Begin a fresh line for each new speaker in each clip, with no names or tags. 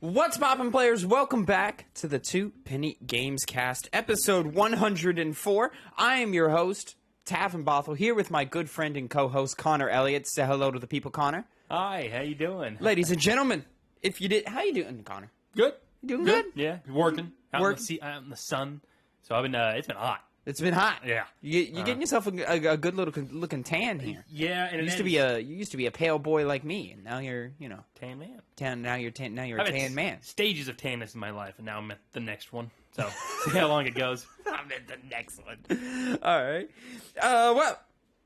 What's poppin', players? Welcome back to the Two Penny Gamescast, episode 104. I am your host, Tavin Bothel, here with my good friend and co-host, Connor Elliott. Say hello to the people, Connor.
Hi, how you doing?
Ladies and gentlemen, how you doing, Connor?
Good.
You doing good?
Yeah, working. Out in the sun. So I've been, it's been hot.
It's been hot.
Yeah.
You're getting yourself a good looking tan here.
Yeah, and
you used to be a pale boy like me, and now you're,
tan man.
now you're a tan man.
Stages of tanness in my life, and now I'm at the next one. So see how long it goes.
I'm at the next one. All right. Well,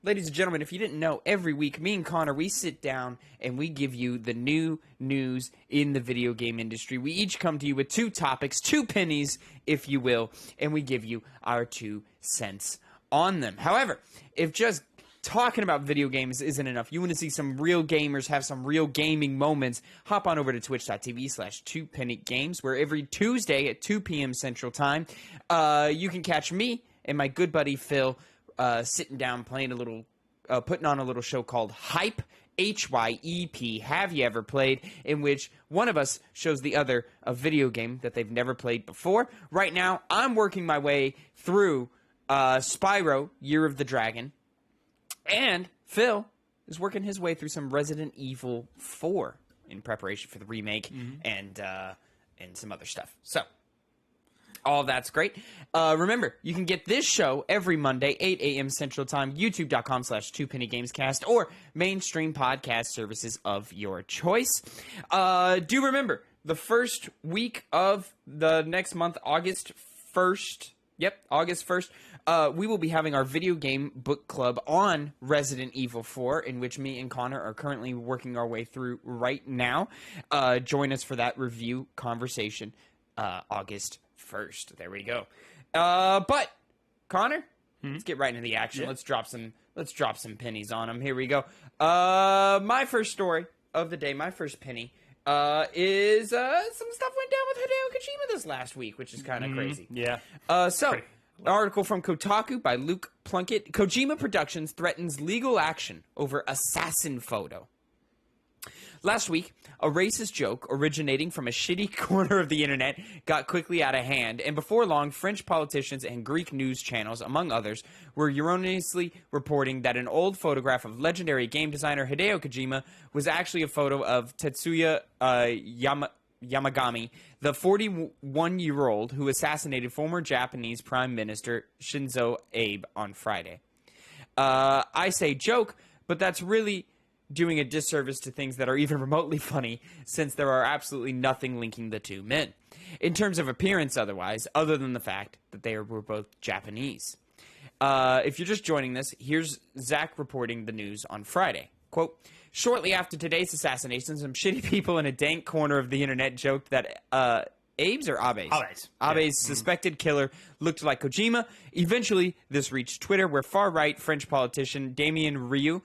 ladies and gentlemen, if you didn't know, every week, me and Connor, we sit down and we give you the new news in the video game industry. We each come to you with two topics, two pennies, if you will, and we give you our 2 cents on them. However, if just talking about video games isn't enough, you want to see some real gamers have some real gaming moments, hop on over to twitch.tv/2pennygames, where every Tuesday at 2 p.m. Central Time, you can catch me and my good buddy Phil sitting down playing putting on a little show called Hype, Hyep, Have You Ever Played, in which one of us shows the other a video game that they've never played before. Right now, I'm working my way through Spyro, Year of the Dragon, and Phil is working his way through some Resident Evil 4 in preparation for the remake and some other stuff. So, all that's great. Remember, you can get this show every Monday, 8 a.m. Central Time, youtube.com/2pennygamescast, or mainstream podcast services of your choice. Do remember, the first week of the next month, August 1st, we will be having our video game book club on Resident Evil 4, in which me and Connor are currently working our way through right now. Join us for that review conversation, August 1st. There we go. But Connor, let's get right into the action. Yeah. Let's drop some pennies on them. Here we go. My first story of the day, my first penny, is some stuff went down with Hideo Kojima this last week, which is kind of crazy.
Yeah.
An article from Kotaku by Luke Plunkett. Kojima Productions threatens legal action over assassin photo. Last week, a racist joke originating from a shitty corner of the internet got quickly out of hand, and before long, French politicians and Greek news channels, among others, were erroneously reporting that an old photograph of legendary game designer Hideo Kojima was actually a photo of Tetsuya Yamagami, the 41-year-old who assassinated former Japanese Prime Minister Shinzo Abe on Friday. I say joke, but that's really doing a disservice to things that are even remotely funny, since there are absolutely nothing linking the two men, in terms of appearance otherwise, other than the fact that they were both Japanese. If you're just joining this, here's Zach reporting the news on Friday. Quote, shortly after today's assassination, some shitty people in a dank corner of the internet joked that Abe's suspected killer looked like Kojima. Eventually, this reached Twitter, where far-right French politician Damien Rieu,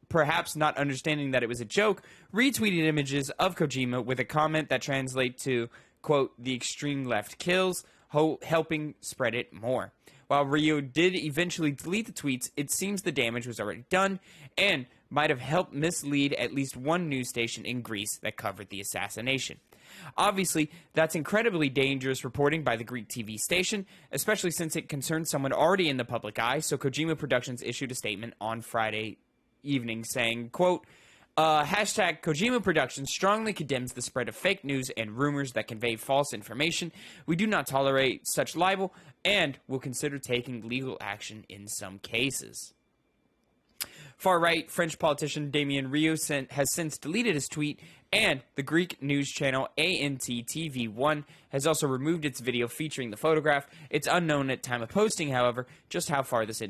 perhaps not understanding that it was a joke, retweeted images of Kojima with a comment that translates to, quote, the extreme left kills, helping spread it more. While Rio did eventually delete the tweets, it seems the damage was already done and might have helped mislead at least one news station in Greece that covered the assassination. Obviously, that's incredibly dangerous reporting by the Greek TV station, especially since it concerns someone already in the public eye, so Kojima Productions issued a statement on Friday evening saying, quote, hashtag Kojima Productions strongly condemns the spread of fake news and rumors that convey false information. We do not tolerate such libel and will consider taking legal action in some cases. Far-right French politician Damien Rieu has since deleted his tweet, and the Greek news channel ANTTV1 has also removed its video featuring the photograph. It's unknown at time of posting, however, just how far this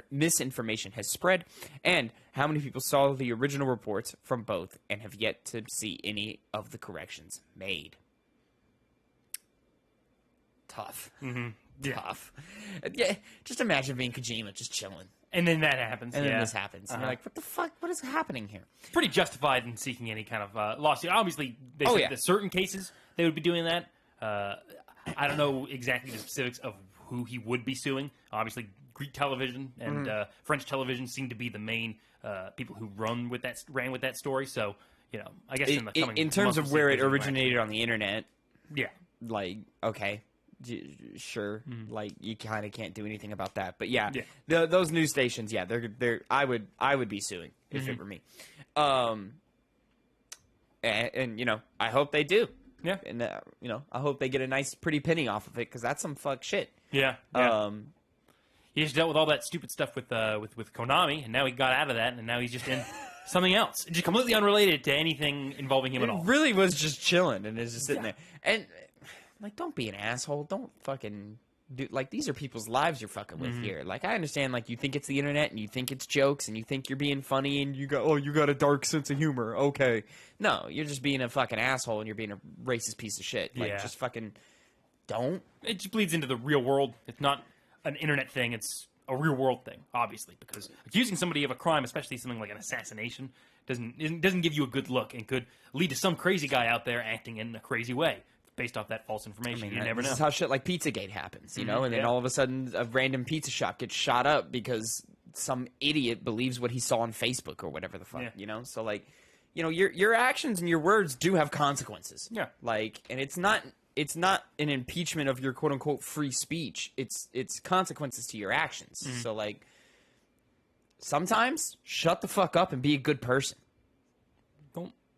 misinformation has spread and how many people saw the original reports from both and have yet to see any of the corrections made. Tough.
Mm-hmm. Yeah.
Tough. Yeah, just imagine being Kojima just chilling.
And then that happens.
And then this happens. And you're like, what the fuck? What is happening here?
It's pretty justified in seeking any kind of lawsuit. Obviously, they said that certain cases they would be doing that. I don't know exactly the specifics of who he would be suing. Obviously, Greek television and French television seem to be the main people who ran with that story. So, I guess in the coming
in terms
months,
of where
we'll
it
see if
originated on the internet,
yeah.
like, okay, sure, like you kind of can't do anything about that. But yeah,
Yeah.
those news stations, yeah, they're I would be suing if it were me. And I hope they do.
Yeah.
And I hope they get a nice pretty penny off of it, because that's some fuck shit.
Yeah. He just dealt with all that stupid stuff with Konami, and now he got out of that, and now he's just in something else, just completely unrelated to anything involving him at all.
Really was just chilling and is just sitting there. And like, don't be an asshole. Don't fucking do, like, these are people's lives you're fucking with here. Like, I understand, like, you think it's the internet and you think it's jokes and you think you're being funny and you got a dark sense of humor. Okay. No, you're just being a fucking asshole and you're being a racist piece of shit. Like, just fucking don't.
It just bleeds into the real world. It's not an internet thing. It's a real world thing, obviously, because accusing somebody of a crime, especially something like an assassination, doesn't give you a good look and could lead to some crazy guy out there acting in a crazy way based off that false information. You never know.
This is how shit like Pizzagate happens, and then all of a sudden a random pizza shop gets shot up because some idiot believes what he saw on Facebook or whatever the fuck, So like, your actions and your words do have consequences.
Yeah.
Like, and it's not an impeachment of your quote unquote free speech. It's consequences to your actions. So like, sometimes shut the fuck up and be a good person.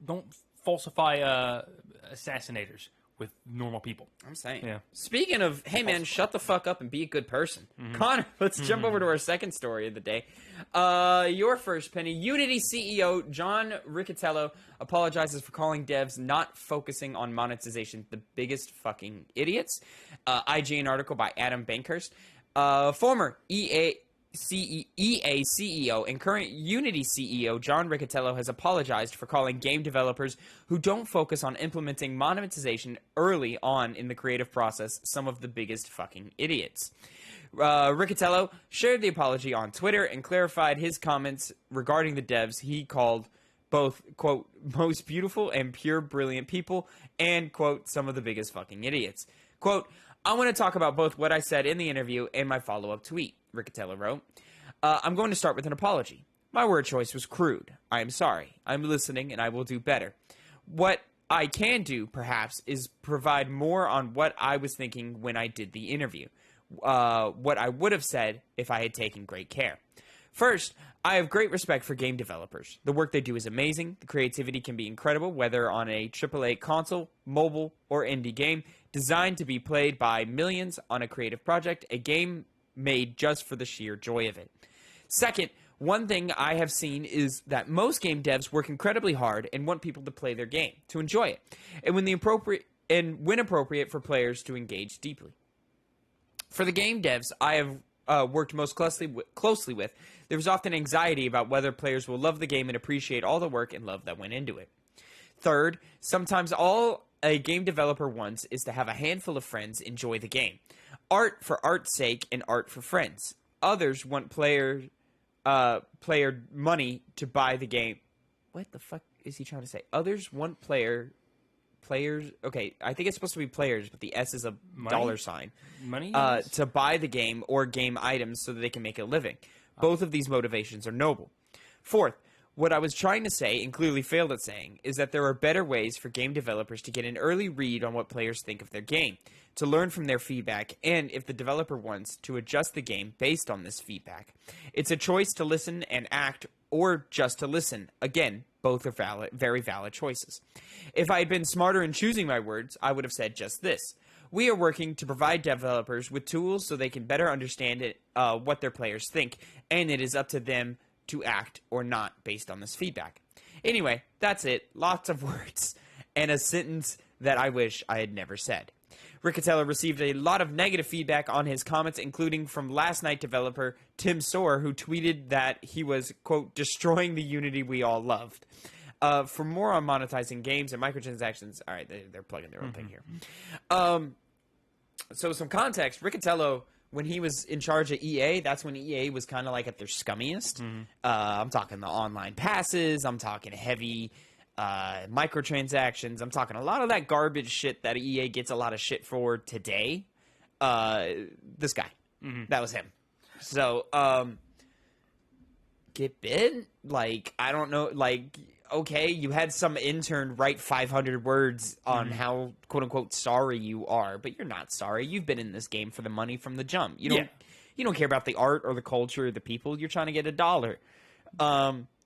Don't falsify assassinators with normal people.
I'm saying.
Yeah.
Speaking of, hey man, shut the fuck up and be a good person. Connor, let's jump over to our second story of the day. Your first, Penny. Unity CEO John Riccitiello apologizes for calling devs not focusing on monetization the biggest fucking idiots. IGN article by Adam Bankhurst. Former EA CEO and current Unity CEO John Riccitiello has apologized for calling game developers who don't focus on implementing monetization early on in the creative process some of the biggest fucking idiots. Riccitiello shared the apology on Twitter and clarified his comments regarding the devs he called both, quote, most beautiful and pure brilliant people, and, quote, some of the biggest fucking idiots. Quote, I want to talk about both what I said in the interview and my follow-up tweet, Riccitiello wrote. I'm going to start with an apology. My word choice was crude. I am sorry. I'm listening and I will do better. What I can do, perhaps, is provide more on what I was thinking when I did the interview. What I would have said if I had taken great care. First, I have great respect for game developers. The work they do is amazing. The creativity can be incredible, whether on a AAA console, mobile, or indie game, designed to be played by millions on a creative project, a game made just for the sheer joy of it. Second, one thing I have seen is that most game devs work incredibly hard and want people to play their game, to enjoy it, and when appropriate for players to engage deeply. For the game devs I have worked most closely with, there was often anxiety about whether players will love the game and appreciate all the work and love that went into it. Third, sometimes all a game developer wants is to have a handful of friends enjoy the game. Art for art's sake and art for friends. Others want player money to buy the game. What the fuck is he trying to say? Others want players. Okay, I think it's supposed to be players, but the S is a dollar sign.
Money?
To buy the game or game items so that they can make a living. Both of these motivations are noble. Fourth, what I was trying to say, and clearly failed at saying, is that there are better ways for game developers to get an early read on what players think of their game, to learn from their feedback, and if the developer wants, to adjust the game based on this feedback. It's a choice to listen and act, or just to listen. Again, both are valid, very valid choices. If I had been smarter in choosing my words, I would have said just this. We are working to provide developers with tools so they can better understand what their players think, and it is up to them to act or not based on this feedback. Anyway, that's it. Lots of words. And a sentence that I wish I had never said. Riccitiello received a lot of negative feedback on his comments, including from last night developer Tim Soar, who tweeted that he was, quote, destroying the Unity we all loved. For more on monetizing games and microtransactions, all right, they're plugging their own thing here. So some context, Riccitiello, when he was in charge of EA, that's when EA was kind of like at their scummiest. I'm talking the online passes. I'm talking heavy microtransactions. I'm talking a lot of that garbage shit that EA gets a lot of shit for today. This guy. That was him. So, get bit? Like, I don't know. Like, okay, you had some intern write 500 words on how quote unquote sorry you are, but you're not sorry. You've been in this game for the money from the jump. You don't care about the art or the culture or the people. You're trying to get $1.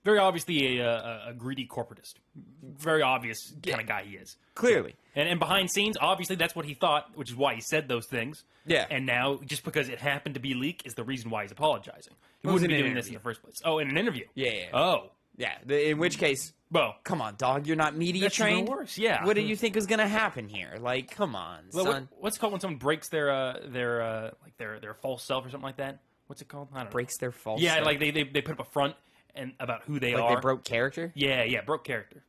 Very obviously a greedy corporatist. Very obvious kind of guy he is.
Clearly.
And behind scenes, obviously that's what he thought, which is why he said those things.
Yeah.
And now, just because it happened to be leak is the reason why he's apologizing. He
It was
wouldn't
in
be
an
doing this in the first place. Oh, in an interview?
Yeah.
Oh.
Yeah. In which case,
well,
come on, dog. You're not media
that's
trained.
even worse. Yeah.
What do you think is going to happen here? Like, come on, son.
What's it called when someone breaks their false self or something like that? What's it called? I don't know.
Breaks their false
Yeah,
self.
like they put up a front and about who they
Like
are.
they broke character?
Yeah, broke character.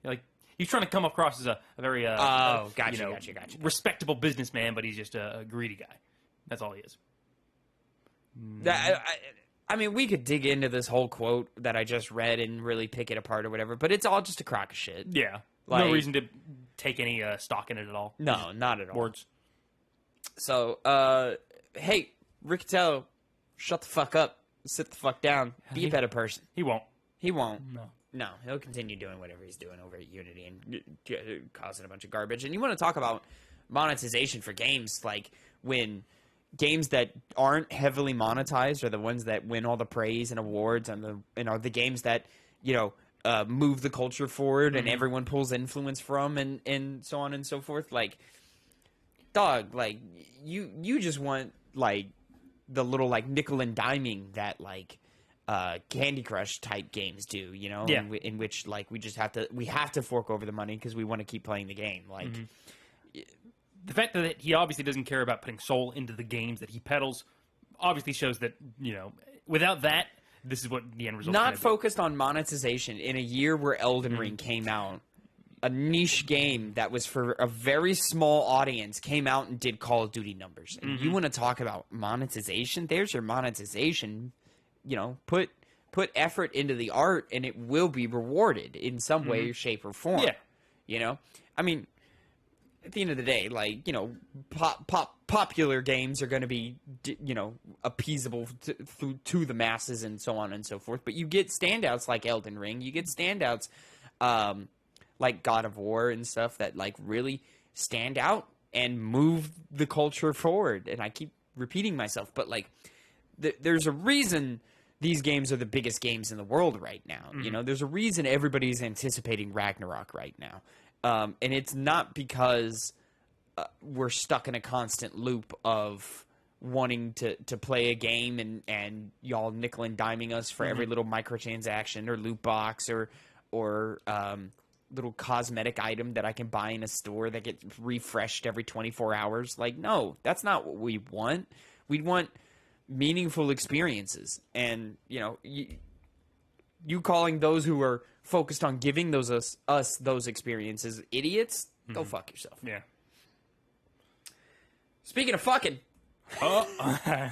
Like he's trying to come across as a very
gotcha.
respectable businessman, but he's just a greedy guy. That's all he is.
I mean, we could dig into this whole quote that I just read and really pick it apart or whatever, but it's all just a crock of shit.
Yeah.
Like,
no reason to take any stock in it at all.
No, not at all.
Words.
So, hey, Riccatello, shut the fuck up. Sit the fuck down. Be a better person.
He won't.
He won't.
No,
he'll continue doing whatever he's doing over at Unity and causing a bunch of garbage. And you want to talk about monetization for games, like when games that aren't heavily monetized are the ones that win all the praise and awards and are the games that, move the culture forward and everyone pulls influence from and so on and so forth. Like, dog, like, you just want, like, the little, like, nickel and diming that, like, Candy Crush type games do,
Yeah.
in which, like, we have to fork over the money because we want to keep playing the game. Like,
the fact that he obviously doesn't care about putting soul into the games that he peddles obviously shows that, without that, this is what the end result is.
Not focused on monetization in a year where Elden Ring came out. A niche game that was for a very small audience came out and did Call of Duty numbers. And you want to talk about monetization? There's your monetization. Put effort into the art and it will be rewarded in some way, shape, or form.
Yeah.
I mean, at the end of the day, like, popular games are going to be, appeasable to the masses and so on and so forth. But you get standouts like Elden Ring. You get standouts like God of War and stuff that, like, really stand out and move the culture forward. And I keep repeating myself, but, like, there's a reason these games are the biggest games in the world right now. There's a reason everybody's anticipating Ragnarok right now. And it's not because we're stuck in a constant loop of wanting to play a game and y'all nickel and diming us for every little microtransaction or loot box or little cosmetic item that I can buy in a store that gets refreshed every 24 hours. Like, no, that's not what we want. We want meaningful experiences. And, you calling those who are focused on giving us those experiences idiots, go fuck yourself.
Yeah.
Speaking of fucking,
Oh.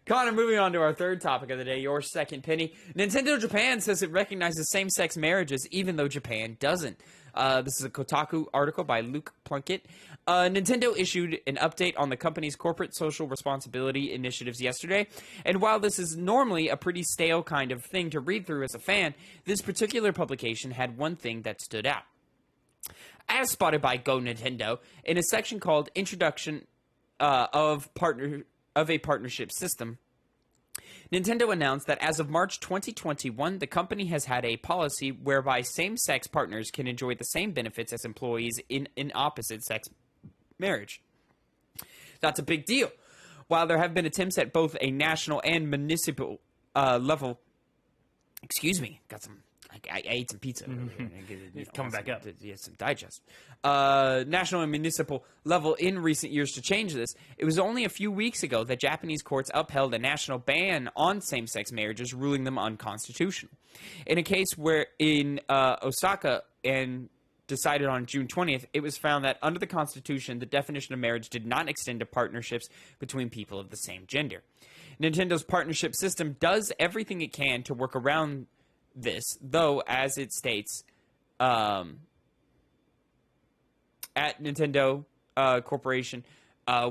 Connor, moving on to our third topic of the day, your second penny. Nintendo Japan says it recognizes same-sex marriages, even though Japan doesn't. This is a Kotaku article by Luke Plunkett. Nintendo issued an update on the company's corporate social responsibility initiatives yesterday, and while this is normally a pretty stale kind of thing to read through as a fan, this particular publication had one thing that stood out. As spotted by Go Nintendo, in a section called Introduction of a Partnership System, Nintendo announced that as of March 2021, the company has had a policy whereby same-sex partners can enjoy the same benefits as employees in an opposite-sex marriage. That's a big deal. While there have been attempts at both a national and municipal level... Excuse me, I ate some pizza.
It's coming back up.
Some digest. National and municipal level in recent years to change this. It was only a few weeks ago that Japanese courts upheld a national ban on same-sex marriages, ruling them unconstitutional. In a case where in Osaka and decided on June 20th, it was found that under the Constitution, the definition of marriage did not extend to partnerships between people of the same gender. Nintendo's partnership system does everything it can to work around this, though, as it states, at Nintendo Corporation,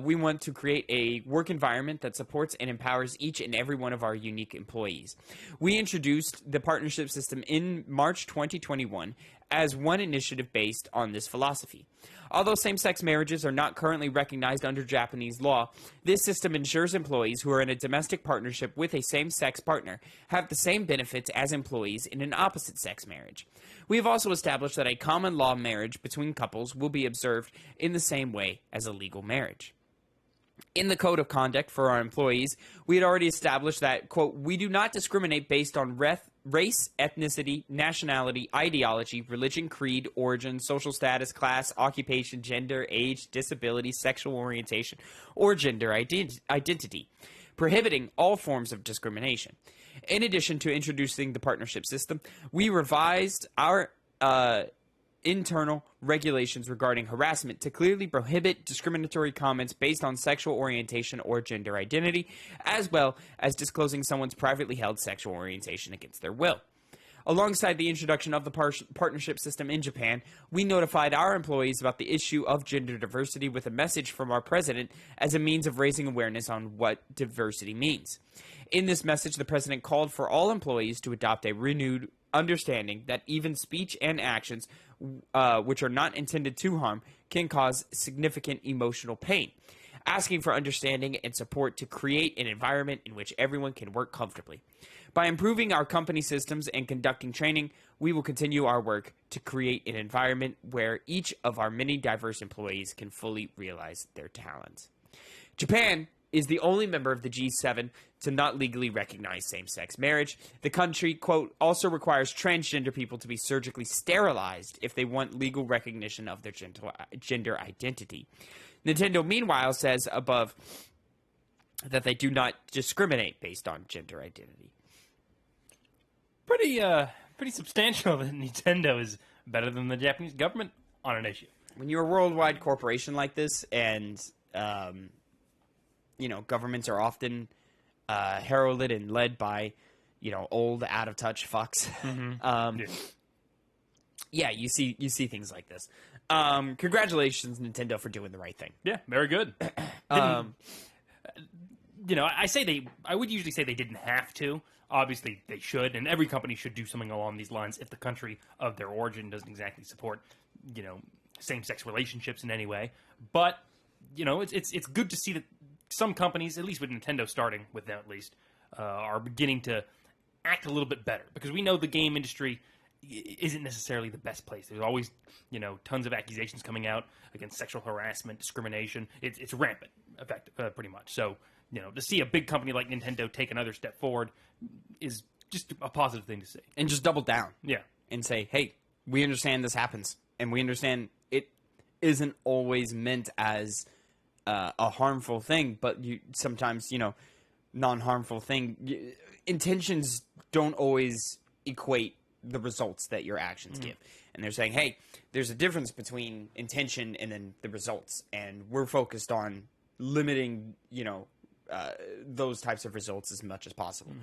We want to create a work environment that supports and empowers each and every one of our unique employees. We introduced the partnership system in March 2021 as one initiative based on this philosophy. Although same-sex marriages are not currently recognized under Japanese law, this system ensures employees who are in a domestic partnership with a same-sex partner have the same benefits as employees in an opposite-sex marriage. We have also established that a common law marriage between couples will be observed in the same way as a legal marriage. In the code of conduct for our employees, we had already established that, quote, we do not discriminate based on race, ethnicity, nationality, ideology, religion, creed, origin, social status, class, occupation, gender, age, disability, sexual orientation, or gender identity, prohibiting all forms of discrimination. In addition to introducing the partnership system, we revised our internal regulations regarding harassment to clearly prohibit discriminatory comments based on sexual orientation or gender identity, as well as disclosing someone's privately held sexual orientation against their will. Alongside the introduction of the partnership system in Japan, we notified our employees about the issue of gender diversity with a message from our president as a means of raising awareness on what diversity means. In this message, the president called for all employees to adopt a renewed understanding that even speech and actions which are not intended to harm can cause significant emotional pain, asking for understanding and support to create an environment in which everyone can work comfortably. By improving our company systems and conducting training, we will continue our work to create an environment where each of our many diverse employees can fully realize their talents. Japan is the only member of the G7 to not legally recognize same-sex marriage. The country, quote, also requires transgender people to be surgically sterilized if they want legal recognition of their gender identity. Nintendo, meanwhile, says above that they do not discriminate based on gender identity.
Pretty substantial that Nintendo is better than the Japanese government on an issue.
When you're a worldwide corporation like this, and governments are often heralded and led by, old, out of touch fucks.
Mm-hmm.
You see things like this. Congratulations, Nintendo, for doing the right thing.
Yeah, very good. I would usually say they didn't have to. Obviously, they should, and every company should do something along these lines if the country of their origin doesn't exactly support, same-sex relationships in any way. But, it's good to see that some companies, at least with Nintendo starting with them at least, are beginning to act a little bit better. Because we know the game industry isn't necessarily the best place. There's always, tons of accusations coming out against sexual harassment, discrimination. It's rampant, pretty much. So, to see a big company like Nintendo take another step forward is just a positive thing to see.
And just double down.
Yeah.
And say, hey, we understand this happens. And we understand it isn't always meant as a harmful thing, but sometimes, non-harmful thing. Intentions don't always equate the results that your actions give. And they're saying, hey, there's a difference between intention and then the results. And we're focused on limiting, those types of results as much as possible.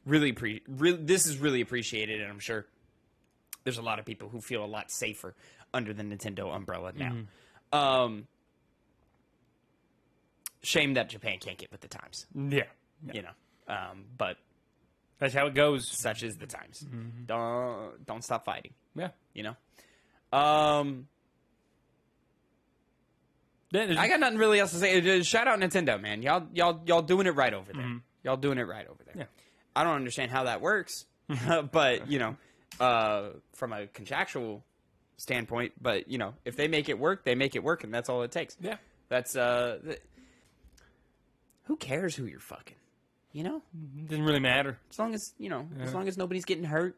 This is really appreciated, and I'm sure there's a lot of people who feel a lot safer under the Nintendo umbrella now. Shame that Japan can't get with the times.
Yeah.
But
that's how it goes.
Such is the times. Don't stop fighting.
Yeah.
I got nothing really else to say. Shout out Nintendo, man. Y'all doing it right over there. Y'all doing it right over there.
Yeah.
I don't understand how that works, but from a contractual standpoint, but if they make it work, they make it work, and that's all it takes.
Yeah.
That's who cares who you're fucking?
Doesn't really matter.
As long as as long as nobody's getting hurt,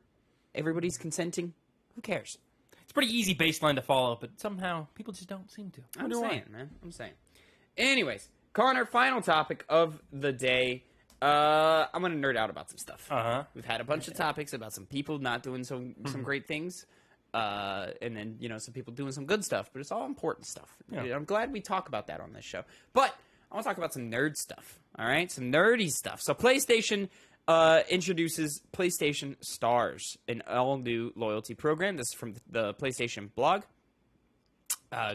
everybody's consenting. Who cares?
It's a pretty easy baseline to follow, but somehow people just don't seem to.
I'm saying. Anyways, Connor, final topic of the day. I'm going to nerd out about some stuff. We've had a bunch of topics about some people not doing some great things, and then, some people doing some good stuff, but it's all important stuff. Yeah. I'm glad we talk about that on this show. But I want to talk about some nerd stuff, all right? Some nerdy stuff. So PlayStation introduces PlayStation Stars, an all-new loyalty program. This is from the PlayStation blog.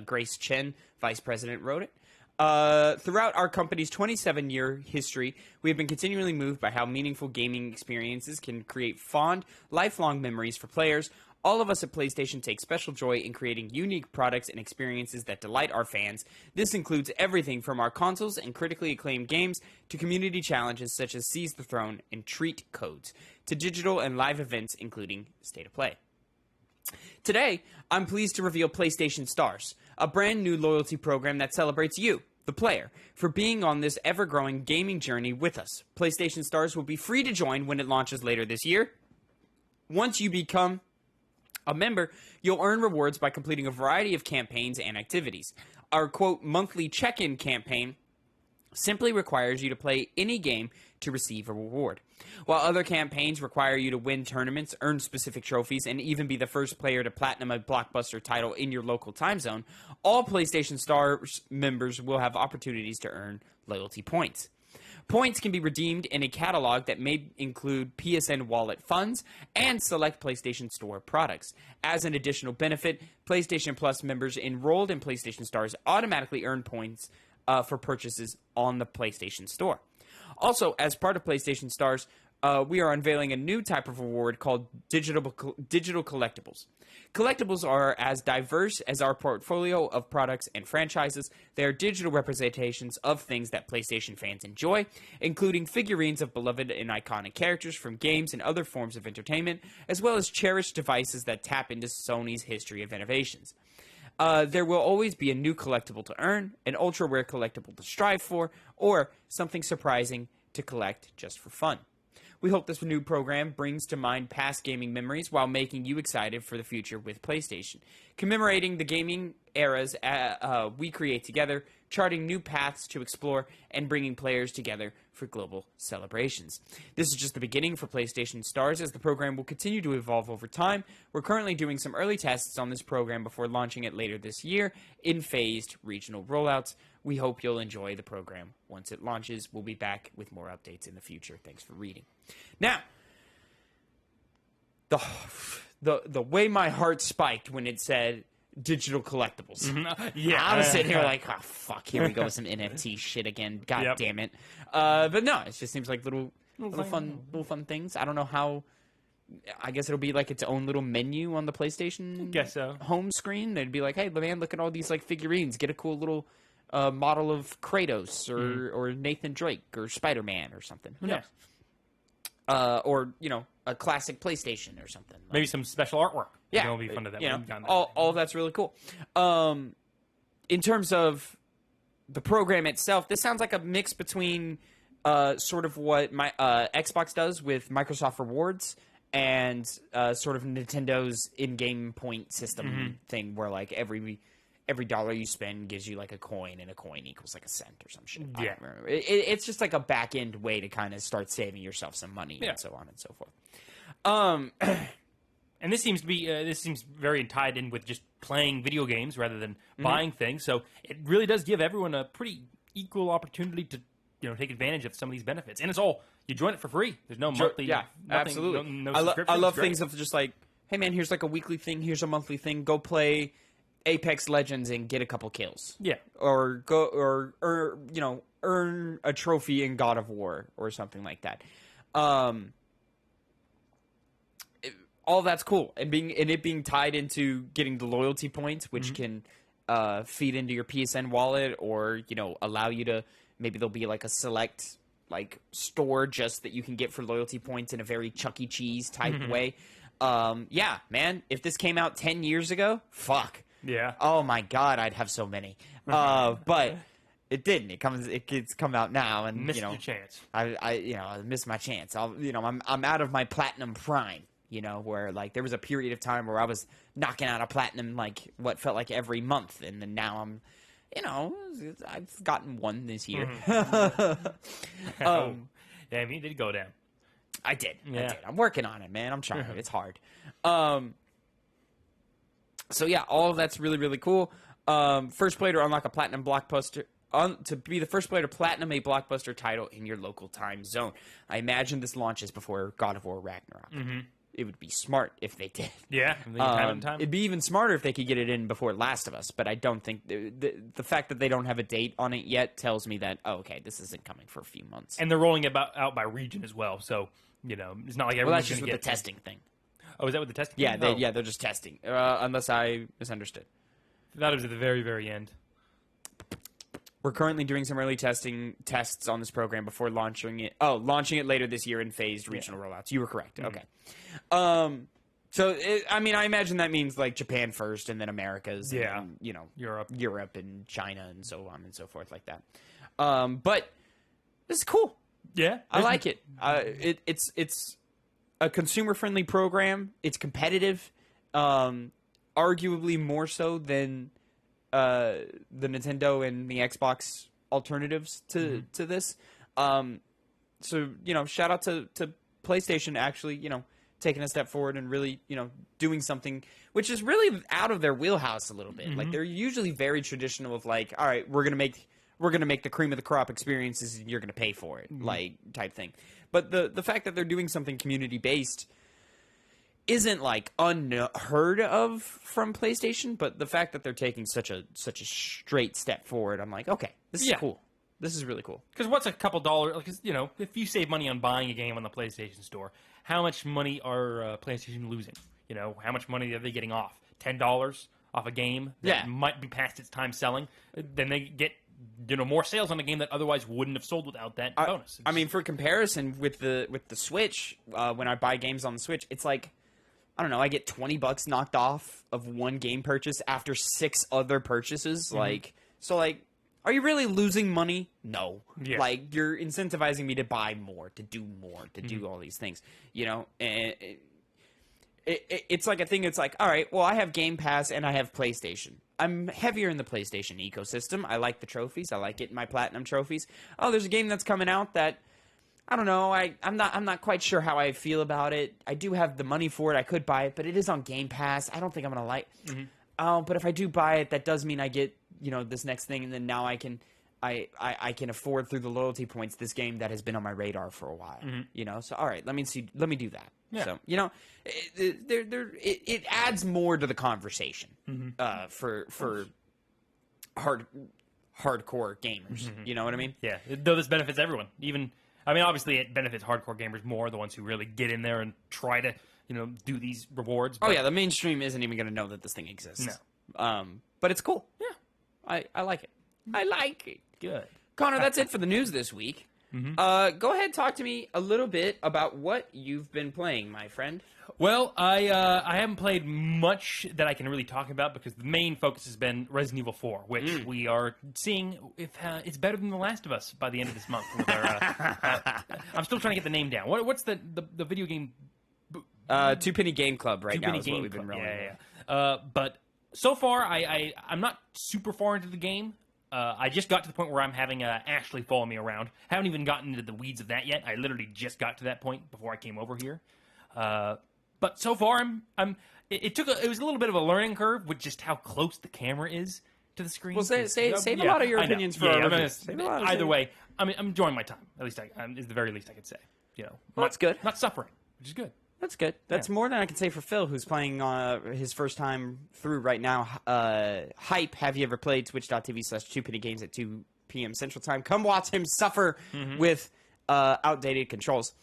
Grace Chen, vice president, wrote it. Throughout our company's 27-year history, we have been continually moved by how meaningful gaming experiences can create fond, lifelong memories for players. All of us at PlayStation take special joy in creating unique products and experiences that delight our fans. This includes everything from our consoles and critically acclaimed games to community challenges such as Seize the Throne and Treat Codes, to digital and live events including State of Play. Today, I'm pleased to reveal PlayStation Stars, a brand new loyalty program that celebrates you, the player, for being on this ever-growing gaming journey with us. PlayStation Stars will be free to join when it launches later this year. Once you become a member, you'll earn rewards by completing a variety of campaigns and activities. Our, quote, monthly check-in campaign simply requires you to play any game to receive a reward, while other campaigns require you to win tournaments, earn specific trophies, and even be the first player to platinum a blockbuster title in your local time zone. All PlayStation Stars members will have opportunities to earn loyalty points. Points can be redeemed in a catalog that may include PSN wallet funds and select PlayStation Store products. As an additional benefit, PlayStation Plus members enrolled in PlayStation Stars automatically earn points for purchases on the PlayStation Store. Also, as part of PlayStation Stars, we are unveiling a new type of reward called digital collectibles. Collectibles are as diverse as our portfolio of products and franchises. They are digital representations of things that PlayStation fans enjoy, including figurines of beloved and iconic characters from games and other forms of entertainment, as well as cherished devices that tap into Sony's history of innovations. There will always be a new collectible to earn, an ultra-rare collectible to strive for, or something surprising to collect just for fun. We hope this new program brings to mind past gaming memories while making you excited for the future with PlayStation. Commemorating the gaming eras we create together, charting new paths to explore, and bringing players together for global celebrations. This is just the beginning for PlayStation Stars, as the program will continue to evolve over time. We're currently doing some early tests on this program before launching it later this year in phased regional rollouts. We hope you'll enjoy the program. Once it launches, we'll be back with more updates in the future. Thanks for reading. Now, the way my heart spiked when it said digital collectibles.
Yeah.
I was sitting here like, oh, fuck, here we go with some NFT shit again. God damn it. But no, it just seems like little fun things. I don't know how. I guess it'll be like its own little menu on the PlayStation home screen. They'd be like, hey, man, look at all these like figurines. Get a cool little model of Kratos or Nathan Drake or Spider-Man or something. Who knows? Or, you know, a classic PlayStation or something. Like,
maybe some special artwork.
Yeah.
It'll be fun to that.
You know, all that's really cool. In terms of the program itself, this sounds like a mix between sort of what my Xbox does with Microsoft Rewards and sort of Nintendo's in-game point system thing, where like every dollar you spend gives you like a coin, and a coin equals like a cent or some shit.
Yeah.
It's just like a back end way to kind of start saving yourself some money and so on and so forth.
And this seems to be this seems very tied in with just playing video games rather than buying things. So it really does give everyone a pretty equal opportunity to take advantage of some of these benefits. And it's all, you join it for free. There's no monthly.
Yeah,
nothing,
absolutely.
No
I love things of just like, hey man, here's like a weekly thing. Here's a monthly thing. Go play Apex Legends and get a couple kills. Yeah. Or go or earn a trophy in God of War or something like that. All that's cool, and it being tied into getting the loyalty points, which can feed into your PSN wallet, or allow you to, maybe there'll be like a select like store just that you can get for loyalty points in a very Chuck E. Cheese type way. Yeah, man, if this came out 10 years ago, fuck.
Yeah.
Oh my God, I'd have so many. But it didn't. It's come out now, and
missed your chance.
I missed my chance. I'm out of my platinum prime. Where like there was a period of time where I was knocking out a platinum like what felt like every month, and then now I'm, I've gotten one this year.
Yeah, I mean, it did go down.
I did. I'm working on it, man. I'm trying. It's hard. So yeah, all of that's really, really cool. First player to unlock a platinum blockbuster. To be the first player to platinum a blockbuster title in your local time zone. I imagine this launches before God of War Ragnarok. be smart if they did.
Yeah, they have it in time.
It'd be even smarter if they could get it in before Last of Us, but I don't think the fact that they don't have a date on it yet tells me that okay, this isn't coming for a few months.
And they're rolling it out by region as well, so it's not like everyone's
that's just with the testing thing.
Oh, is that with the testing?
Yeah,
thing?
they're just testing. Unless I misunderstood.
That was at the very, very end.
We're currently doing some early tests on this program before launching it. Oh, launching it later this year in phased regional rollouts. You were correct. Okay. So I imagine that means like Japan first, and then Americas.
Yeah.
And,
Europe
and China, and so on and so forth, like that. But this is cool.
Yeah,
I like it. It's a consumer-friendly program. It's competitive, arguably more so than the Nintendo and the Xbox alternatives to this. So shout out to PlayStation actually taking a step forward and really doing something which is really out of their wheelhouse a little bit. Like they're usually very traditional of like, all right, we're gonna make the cream of the crop experiences and you're gonna pay for it, like type thing. But the fact that they're doing something community based isn't like unheard of from PlayStation, but the fact that they're taking such a straight step forward, I'm like, okay, this is cool. This is really cool.
Because what's a couple dollars? Because if you save money on buying a game on the PlayStation Store, how much money are PlayStation losing? How much money are they getting off? $10 off a game that might be past its time selling. Then they get more sales on a game that otherwise wouldn't have sold without that bonus.
For comparison with the Switch, when I buy games on the Switch, it's like, I don't know, I get $20 knocked off of one game purchase after 6 other purchases. Are you really losing money? No. Yeah. Like, you're incentivizing me to buy more, to do all these things. And it's like a thing. It's like, all right, well, I have Game Pass and I have PlayStation. I'm heavier in the PlayStation ecosystem. I like the trophies. I like getting my platinum trophies. Oh, there's a game that's coming out that I don't know. I'm not quite sure how I feel about it. I do have the money for it. I could buy it, but it is on Game Pass. I don't think I'm gonna like. But if I do buy it, that does mean I get this next thing, and then now I can afford through the loyalty points this game that has been on my radar for a while. So all right, let me do that. Yeah. So it adds more to the conversation for hardcore gamers. You know what I mean?
Yeah. Though this benefits everyone. Obviously it benefits hardcore gamers more, the ones who really get in there and try to do these rewards.
But... Oh yeah, the mainstream isn't even going to know that this thing exists. No. But it's cool.
Yeah.
I like it. I like it.
Good.
Connor, that's it for the news this week. Go ahead, talk to me a little bit about what you've been playing, my friend.
Well, I haven't played much that I can really talk about because the main focus has been Resident Evil 4, which we are seeing if it's better than The Last of Us by the end of this month. With our, I'm still trying to get the name down. What's the video game?
Two Penny Game Club right now is what we've been rolling.
Yeah. But so far, I'm not super far into the game. I just got to the point where I'm having Ashley follow me around. Haven't even gotten into the weeds of that yet. I literally just got to that point before I came over here. But so far, it was a little bit of a learning curve with just how close the camera is to the screen.
Well, save a lot of your opinions for our reviews.
Either way, I'm enjoying my time. At least is the very least I could say.
That's good.
Not suffering, which is good.
That's good. That's more than I can say for Phil, who's playing his first time through right now. Hype, have you ever played twitch.tv/2pennygames at 2 p.m. Central Time? Come watch him suffer with outdated controls.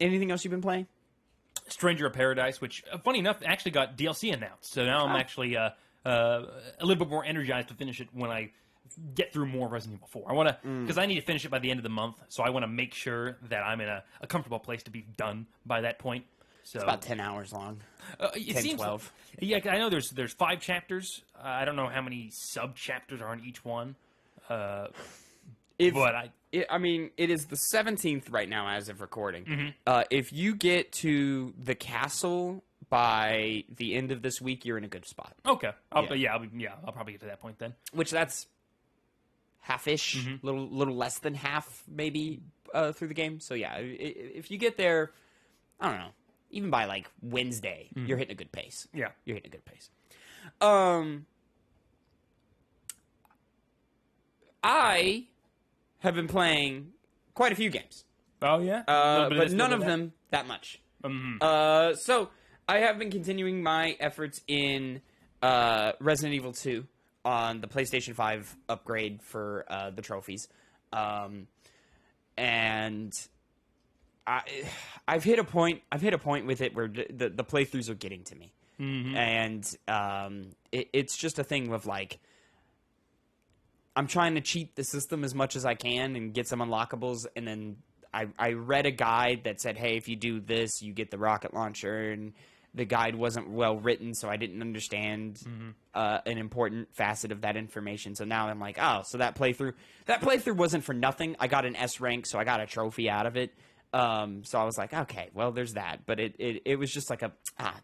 Anything else you've been playing?
Stranger of Paradise, which, funny enough, actually got DLC announced. So now I'm actually a little bit more energized to finish it when I get through more Resident Evil 4. I want to, because I need to finish it by the end of the month, so I want to make sure that I'm in a comfortable place to be done by that point. So
it's about 10 hours long. 12.
Yeah, I know there's 5 chapters. I don't know how many sub-chapters are in each one.
It is the 17th right now as of recording. If you get to the castle by the end of this week, you're in a good spot.
Okay. I'll probably get to that point then.
Which that's half-ish, little less than half maybe through the game. So yeah, if you get there, I don't know, even by like Wednesday, you're hitting a good pace.
Yeah,
you're hitting a good pace. I have been playing quite a few games.
Oh yeah,
but none of them that much.
Mm-hmm.
So I have been continuing my efforts in Resident Evil 2 on the PlayStation 5 upgrade for the trophies, and I've hit a point. I've hit a point with it where the playthroughs are getting to me, and it's just a thing of like I'm trying to cheat the system as much as I can and get some unlockables, and then I read a guide that said, hey, if you do this, you get the rocket launcher, and the guide wasn't well written, so I didn't understand an important facet of that information. So now I'm like, oh, so that playthrough wasn't for nothing. I got an S rank, so I got a trophy out of it. So I was like, okay, well, there's that. But it was just like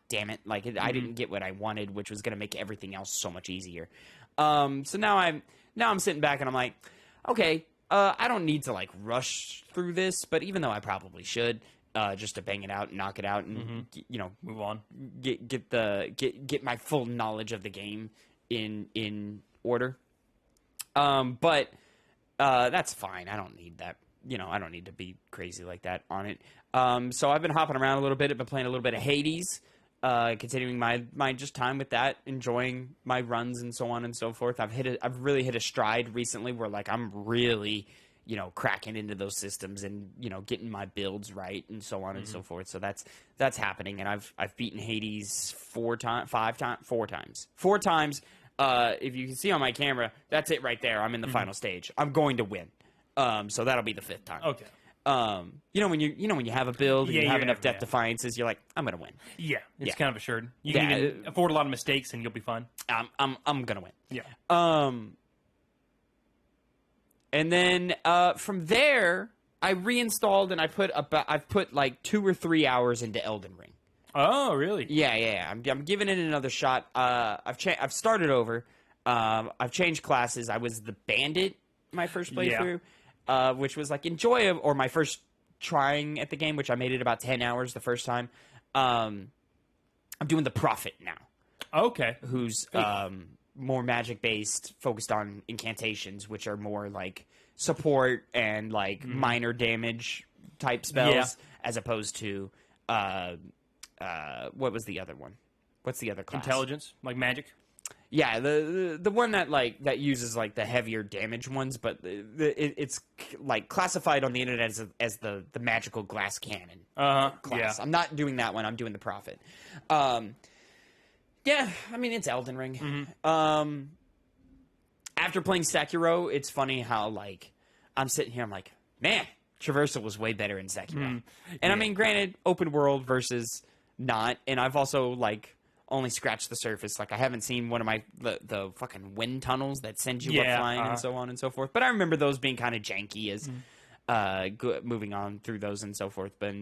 damn it. Like, I didn't get what I wanted, which was going to make everything else so much easier. So now I'm sitting back and I'm like, okay, I don't need to like rush through this, but even though I probably should, just to bang it out and knock it out and
move on,
get my full knowledge of the game in order. But that's fine. I don't need that. I don't need to be crazy like that on it. So I've been hopping around a little bit. I've been playing a little bit of Hades, continuing my just time with that, enjoying my runs and so on and so forth. I've really hit a stride recently where like I'm really, cracking into those systems and, getting my builds right and so on and so forth. So that's happening. And I've beaten Hades 4 times. If you can see on my camera, that's it right there. I'm in the final stage. I'm going to win. So that'll be the 5th time.
Okay.
When you have a build and you have enough death defiances, you're like, I'm gonna win.
Yeah, it's kind of assured. You can even afford a lot of mistakes and you'll be fine.
I'm gonna win.
Yeah.
And then from there, I reinstalled and I've put like 2 or 3 hours into Elden Ring.
Oh, really?
Yeah. I'm giving it another shot. I've started over. I've changed classes. I was the bandit my first playthrough. Which was like or my first trying at the game, which I made it about 10 hours the first time. I'm doing the Prophet now.
Okay.
Who's more magic based, focused on incantations, which are more like support and like minor damage type spells, as opposed to what was the other one? What's the other class?
Intelligence, like magic.
Yeah, the one that uses like the heavier damage ones, but it's like classified on the internet as the magical glass cannon class.
Yeah.
I'm not doing that one. I'm doing the Prophet. Yeah, I mean it's Elden Ring. After playing Sekiro, it's funny how like I'm sitting here. I'm like, man, traversal was way better in Sekiro. And I mean, granted, open world versus not, and I've also like only scratched the surface. Like I haven't seen one of the fucking wind tunnels that send you up flying and so on and so forth. But I remember those being kind of janky as moving on through those and so forth. But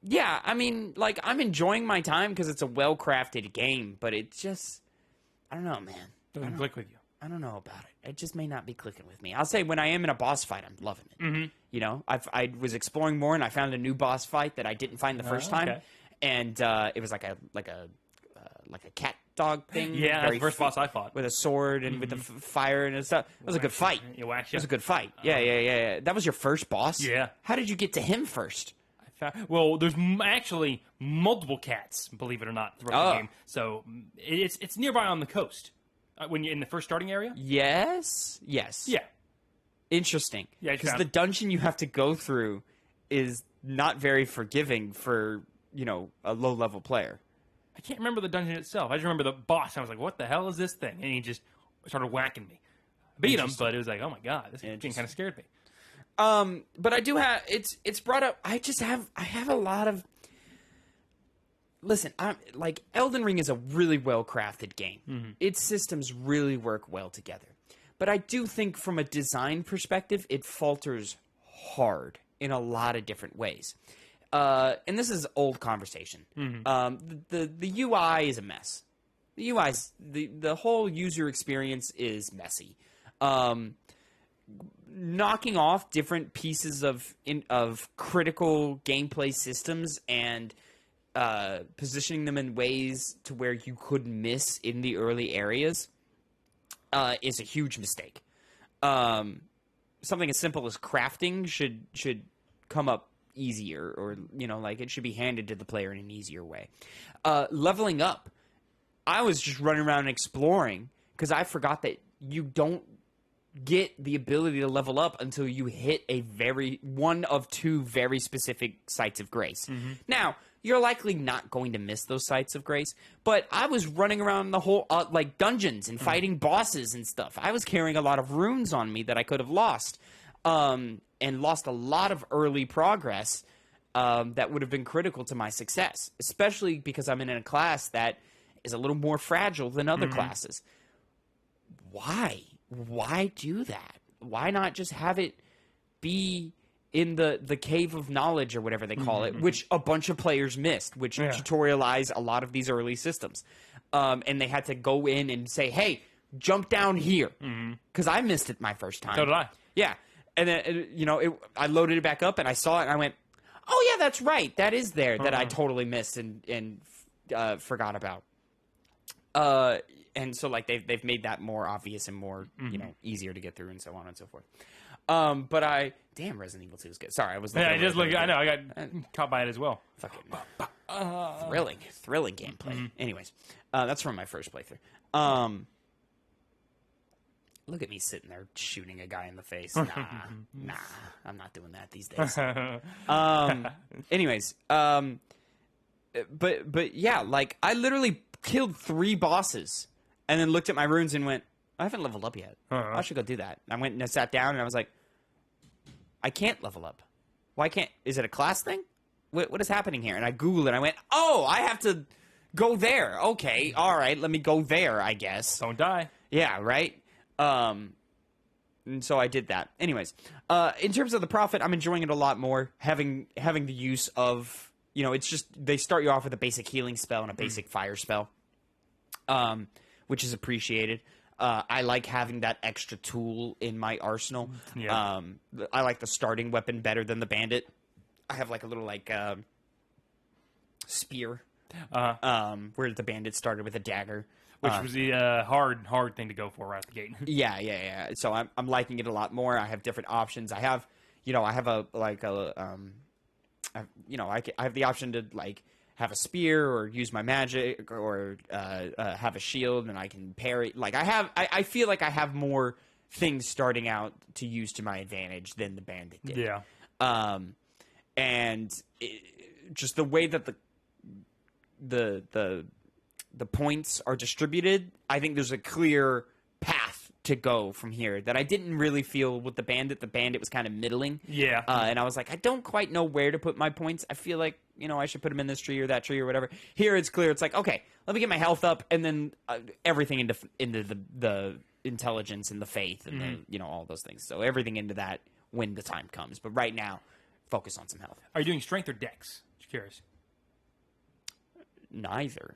yeah, I mean, like I'm enjoying my time because it's a well-crafted game, but it just I don't know, man.
Doesn't click with you.
I don't know about it. It just may not be clicking with me. I'll say when I am in a boss fight, I'm loving it. I was exploring more and I found a new boss fight that I didn't find the first time, and it was like a cat dog thing.
Yeah, that's the first boss I fought
with a sword and with the fire and stuff. It was a good fight. It was a good fight. Yeah. That was your first boss.
Yeah.
How did you get to him first?
Well, there's actually multiple cats, believe it or not, throughout the game. So it's nearby on the coast. When you're in the first starting area?
Yes.
Yeah.
Interesting.
Yeah,
because the dungeon you have to go through is not very forgiving for, a low-level player.
I can't remember the dungeon itself. I just remember the boss. I was like, what the hell is this thing? And he just started whacking me. I beat him, but it was like, oh my god, this game kind of scared me.
But I do have, it's brought up, I have a lot of, listen, Elden Ring is a really well-crafted game. Its systems really work well together. But I do think from a design perspective, it falters hard in a lot of different ways. And this is old conversation. The UI is a mess. The whole user experience is messy. Knocking off different pieces of critical gameplay systems and positioning them in ways to where you could miss in the early areas is a huge mistake. something as simple as crafting should come up easier, or like it should be handed to the player in an easier way. Leveling up, I was just running around and exploring because I forgot that you don't get the ability to level up until you hit one of two very specific sites of grace. Now, you're likely not going to miss those sites of grace, but I was running around the whole like dungeons and fighting bosses and stuff. I was carrying a lot of runes on me that I could have lost, and lost a lot of early progress that would have been critical to my success, especially because I'm in a class that is a little more fragile than other classes. Why do that? Why not just have it be in the cave of knowledge or whatever they call it, which a bunch of players missed, which tutorialized a lot of these early systems. And they had to go in and say, hey, jump down here. Because I missed it my first time.
So did I.
Yeah. And then, I loaded it back up and I saw it and I went, oh, yeah, that's right. That is there that I totally missed and forgot about. And so, like, they've made that more obvious and more, easier to get through and so on and so forth. But damn, Resident Evil 2 is good. Sorry, I was.
I know, I got caught by it as well.
Fucking thrilling gameplay. Anyways, that's from my first playthrough. Look at me sitting there shooting a guy in the face. Nah, I'm not doing that these days. Anyways, but yeah, like I literally killed 3 bosses. And then looked at my runes and went, I haven't leveled up yet. I should go do that. I went and I sat down and I was like, I can't level up. Why can't? Is it a class thing? What is happening here? And I Googled it and I went, oh, I have to go there. Okay, all right, let me go there, I guess.
Don't die.
Yeah, right? And so I did that. Anyways, in terms of the Prophet, I'm enjoying it a lot more. Having the use of, it's just, they start you off with a basic healing spell and a basic fire spell. Which is appreciated. I like having that extra tool in my arsenal. Yeah. I like the starting weapon better than the bandit. I have like a little spear, where the bandit started with a dagger,
which was the hard thing to go for right out the gate.
Yeah. So I'm liking it a lot more. I have different options. I have I have I have the option to have a spear or use my magic or have a shield and I can parry. Like I feel like I have more things starting out to use to my advantage than the bandit did.
Yeah.
And just the way that the points are distributed, I think there's a clear path to go from here that I didn't really feel with the bandit. The bandit was kind of middling.
Yeah.
And I was like, I don't quite know where to put my points. I feel like, I should put them in this tree or that tree or whatever. Here it's clear. It's like, okay, let me get my health up and then everything into the intelligence and the faith and the, all those things. So everything into that when the time comes. But right now, focus on some health.
Are you doing strength or dex? Just curious.
Neither.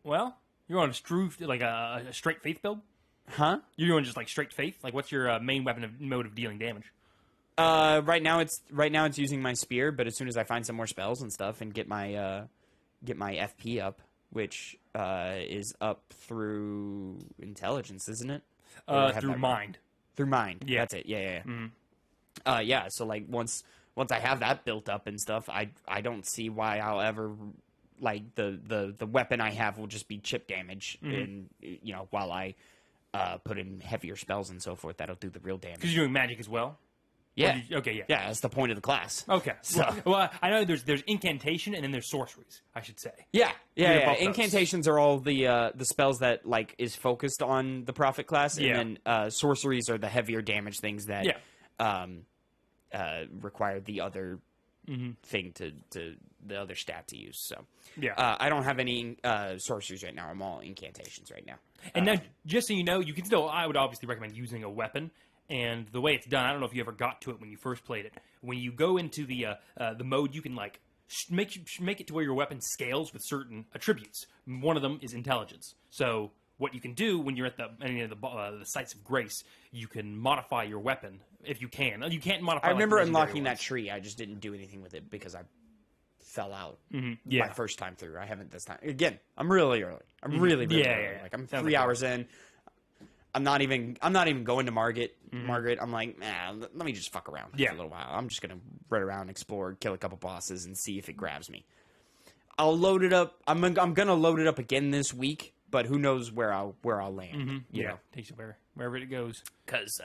Well, you're on a straight faith build?
Huh?
You're doing just straight faith? What's your main mode of dealing damage?
Right now it's using my spear, but as soon as I find some more spells and stuff and get my FP up, which is up through intelligence, isn't it?
Through mind.
Through mind.
Yeah.
That's it. Yeah. Mm-hmm. So once I have that built up and stuff, I don't see why I'll ever the weapon I have will just be chip damage, and while I put in heavier spells and so forth, that'll do the real damage.
Because you're doing magic as well.
Yeah.
Okay. Yeah.
Yeah, that's the point of the class.
Okay.
So.
Well, I know there's incantation and then there's sorceries, I should say.
Yeah. Incantations are all the spells that is focused on the Prophet class, and then sorceries are the heavier damage things that require the other thing to the other stat to use. So I don't have any sorceries right now. I'm all incantations right now.
And now, just so you know, you can still. I would obviously recommend using a weapon. And the way it's done, I don't know if you ever got to it when you first played it. When you go into the mode, you can make it to where your weapon scales with certain attributes. One of them is intelligence. So what you can do when you're at any of the sites of grace, you can modify your weapon if you can. You can't modify.
I remember unlocking that tree. I just didn't do anything with it because I fell out my first time through. I haven't this time. Again, I'm really early. I'm really early.
Yeah.
I'm 3 hours in. I'm not even going to Margaret. I'm like, let me just fuck around for a little while. I'm just gonna run around, explore, kill a couple bosses, and see if it grabs me. I'll load it up. I'm gonna load it up again this week, but who knows where I'll land? You know,
takes you wherever it goes.
Because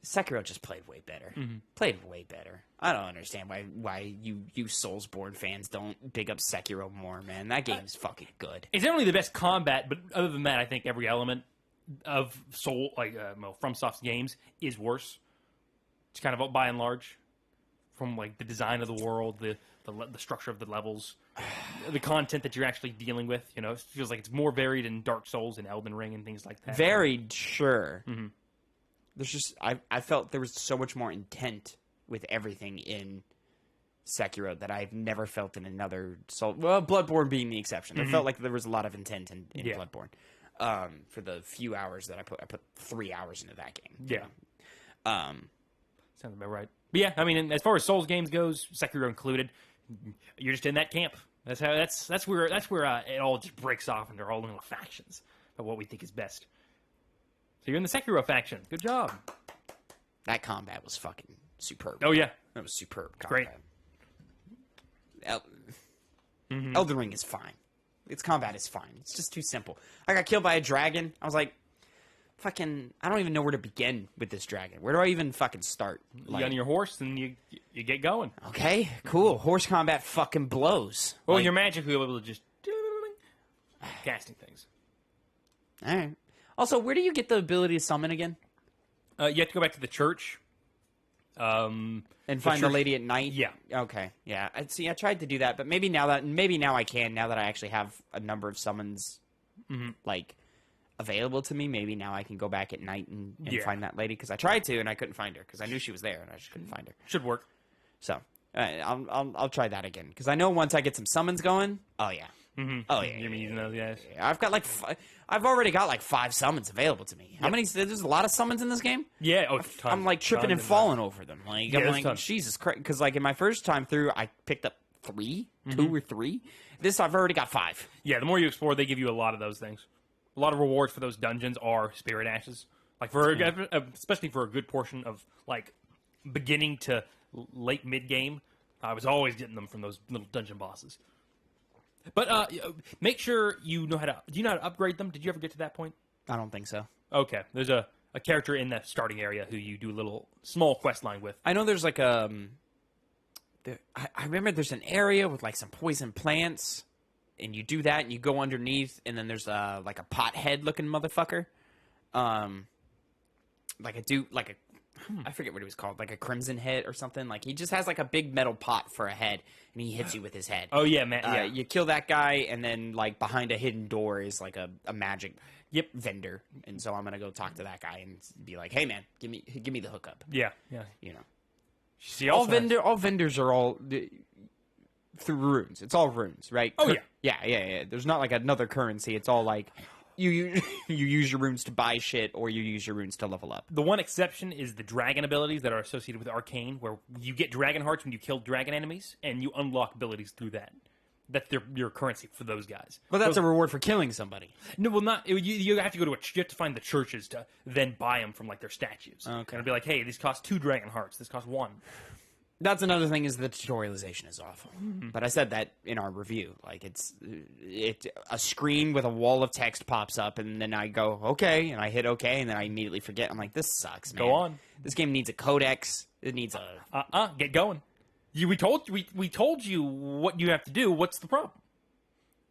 Sekiro just played way better. Played way better. I don't understand why you Soulsborne fans don't big up Sekiro more, man. That game's fucking good.
It's not only the best combat, but other than that, I think every element of FromSoft's games is worse. It's kind of by and large, from like the design of the world, the structure of the levels, the content that you're actually dealing with. You know, it feels like it's more varied in Dark Souls and Elden Ring and things like that.
Varied, sure. There's just I felt there was so much more intent with everything in Sekiro that I've never felt in another Soul. Well, Bloodborne being the exception. There felt like there was a lot of intent in Bloodborne. For the few hours that I put 3 hours into that game.
Yeah. Sounds about right. But yeah, I mean, as far as Souls games goes, Sekiro included, you're just in that camp. That's where it all just breaks off into all little factions of what we think is best. So you're in the Sekiro faction. Good job.
That combat was fucking superb.
Oh yeah,
that was superb
combat.
Great. Elden Ring is fine. Its combat is fine. It's just too simple. I got killed by a dragon. I was like, fucking, I don't even know where to begin with this dragon. Where do I even fucking start?
You get on your horse and you get going.
Okay, cool. Horse combat fucking blows.
Well, you're magically able to just casting things.
All right. Also, where do you get the ability to summon again?
You have to go back to the church.
And find the lady at night?
Yeah.
Okay. Yeah. I tried to do that, but maybe now I can, now that I actually have a number of summons like available to me. Maybe now I can go back at night and find that lady, because I tried to and I couldn't find her because I knew she was there and I just couldn't find her.
Should work.
So I'll try that again, because I know once I get some summons going. Oh yeah. Oh yeah.
You mean you know, yes.
Yeah, I've already got like 5 summons available to me. How many? There's a lot of summons in this game.
Yeah. Oh, tons,
I'm like tripping and falling over them. Like I'm like, Jesus Christ, because like in my first time through, I picked up 2 or 3. This I've already got 5.
Yeah. The more you explore, they give you a lot of those things. A lot of rewards for those dungeons are spirit ashes. Like especially for a good portion of like beginning to late mid game, I was always getting them from those little dungeon bosses. But make sure you know how to. Do you know how to upgrade them? Did you ever get to that point?
I don't think so.
Okay, there's a character in the starting area who you do a little small quest line with.
I know there's like I remember there's an area with like some poison plants, and you do that and you go underneath, and then there's like a pothead looking motherfucker, I forget what he was called, like a crimson head or something. Like he just has like a big metal pot for a head, and he hits you with his head.
Oh yeah, man. Yeah.
You kill that guy, and then like behind a hidden door is like a magic vendor, and so I'm gonna go talk to that guy and be like, "Hey man, give me the hookup."
Yeah.
You know,
see,
all vendors are all through runes. It's all runes, right?
Oh
yeah. There's not like another currency. It's all like you use your runes to buy shit, or you use your runes to level up.
The one exception is the dragon abilities that are associated with Arcane, where you get dragon hearts when you kill dragon enemies, and you unlock abilities through that. That's your currency for those guys.
But that's a reward for killing somebody.
No, well, not. You have to go to you have to find the churches to then buy them from like their statues. Okay. And it'll be like, hey, these cost 2 dragon hearts. This costs 1.
That's another thing, is the tutorialization is awful. But I said that in our review. Like it's a screen with a wall of text pops up, and then I go okay, and I hit okay, and then I immediately forget. I'm like, this sucks, man.
Go on.
This game needs a codex. It needs a
get going. We told you what you have to do. What's the problem?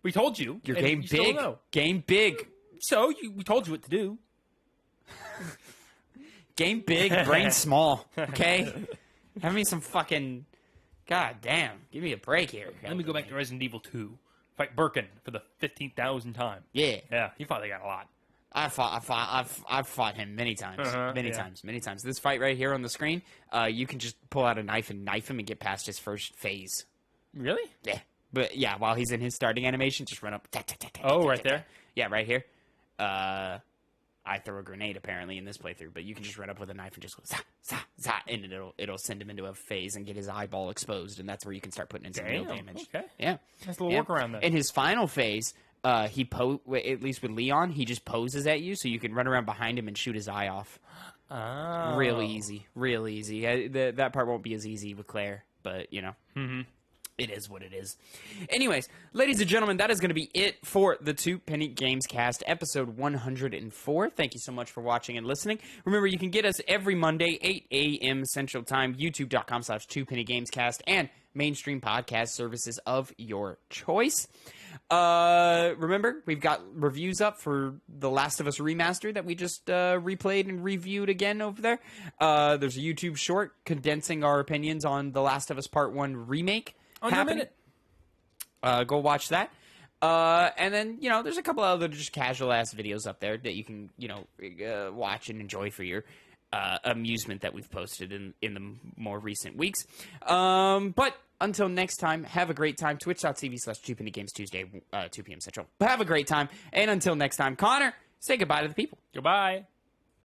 We told you.
Your game big. Game big.
So we told you what to do.
Game big, brain small. Okay. Have me some fucking... God damn. Give me a break here.
Let me go back to Resident Evil 2. Fight Birkin for the 15,000th time.
Yeah.
Yeah, he fought that guy a lot.
I've fought him many times. Many times. This fight right here on the screen, you can just pull out a knife and knife him and get past his first phase.
Really?
Yeah. But yeah, while he's in his starting animation, just run up.
Right there?
Yeah, right here. I throw a grenade apparently in this playthrough, but you can just run up with a knife and just go za za za, and it'll send him into a phase and get his eyeball exposed, and that's where you can start putting in some real damage.
Okay.
Yeah.
That's a little workaround there.
In his final phase, at least with Leon, he just poses at you, so you can run around behind him and shoot his eye off.
Oh.
Real easy. That part won't be as easy with Claire, but, you know.
Mm-hmm.
It is what it is. Anyways, ladies and gentlemen, that is going to be it for the Two Penny Gamescast, episode 104. Thank you so much for watching and listening. Remember, you can get us every Monday, 8 a.m. Central Time, youtube.com/2pennygamescast, and mainstream podcast services of your choice. Remember, we've got reviews up for The Last of Us Remastered that we just replayed and reviewed again over there. There's a YouTube short condensing our opinions on The Last of Us Part 1 remake. Happening. Go watch that. And then, you know, there's a couple other just casual-ass videos up there that you can, you know, watch and enjoy for your amusement that we've posted in the more recent weeks. But until next time, have a great time. Twitch.tv/2pennygames Tuesday, 2 p.m. Central. Have a great time. And until next time, Connor, say goodbye to the people.
Goodbye.